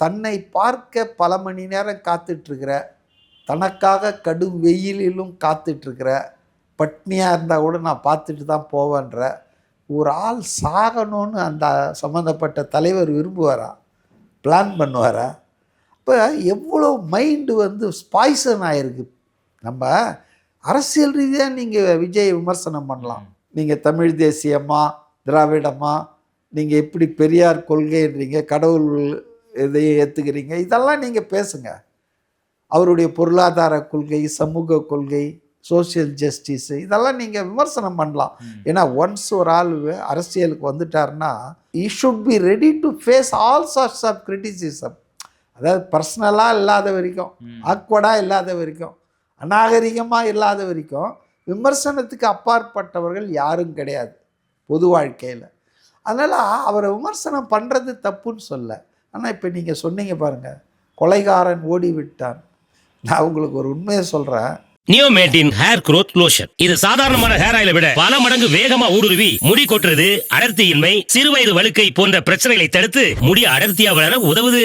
தன்னை பார்க்க பல மணி நேரம் காத்துட்ருக்கிற, தனக்காக கடும் வெயிலிலும் காத்துட்ருக்கிற, பட்னியாக இருந்தால் கூட நான் பார்த்துட்டு தான் போவேன்ற ஒரு ஆள் சாகணும்னு அந்த சம்மந்தப்பட்ட தலைவர் விரும்புவாரா? பிளான் பண்ணுவாரா? இப்போ எவ்வளோ மைண்டு ஸ்பாய்சன் ஆகிருக்கு. நம்ம அரசியல் ரீதியாக நீங்கள் விஜய் விமர்சனம் பண்ணலாம். நீங்கள் தமிழ் தேசியமா, திராவிடமா, நீங்கள் எப்படி பெரியார் கொள்கைன்றீங்க, கடவுள் இதையும் ஏற்றுக்கிறீங்க, இதெல்லாம் நீங்கள் பேசுங்க. அவருடைய பொருளாதார கொள்கை, சமூக கொள்கை, சோஷியல் ஜஸ்டிஸு, இதெல்லாம் நீங்கள் விமர்சனம் பண்ணலாம். ஏன்னா ஒன்ஸ் ஒரு ஆள் அரசியலுக்கு வந்துட்டார்னா he should be ready to face all sorts of criticism. அதாவது பர்சனலாக இல்லாத வரைக்கும், ஆக்வர்டாக இல்லாத வரைக்கும், அநாகரிகமாக இல்லாத வரைக்கும் விமர்சனத்துக்கு அப்பாற்பட்டவர்கள் யாரும் கிடையாது பொது வாழ்க்கையில். அதனால் அவரை விமர்சனம் பண்ணுறது தப்புன்னு சொல்ல. ஆனால் இப்போ நீங்கள் சொன்னீங்க பாருங்கள், கொலைகாரன் ஓடி விட்டான். நான் உங்களுக்கு ஒரு உண்மையை சொல்கிறேன். நியோமேட்டின் ஹேர் க்ரோத் லோஷன். இது சாதாரணமான ஹேர் ஆயிலை விட பல மடங்கு வேகமா ஊடுருவி முடி கொட்டுறது, அடர்த்தியின்மை, சிறுவயது வழுக்கை போன்ற பிரச்சனைகளை தடுத்து முடி அடர்த்தியா வளர உதவுது.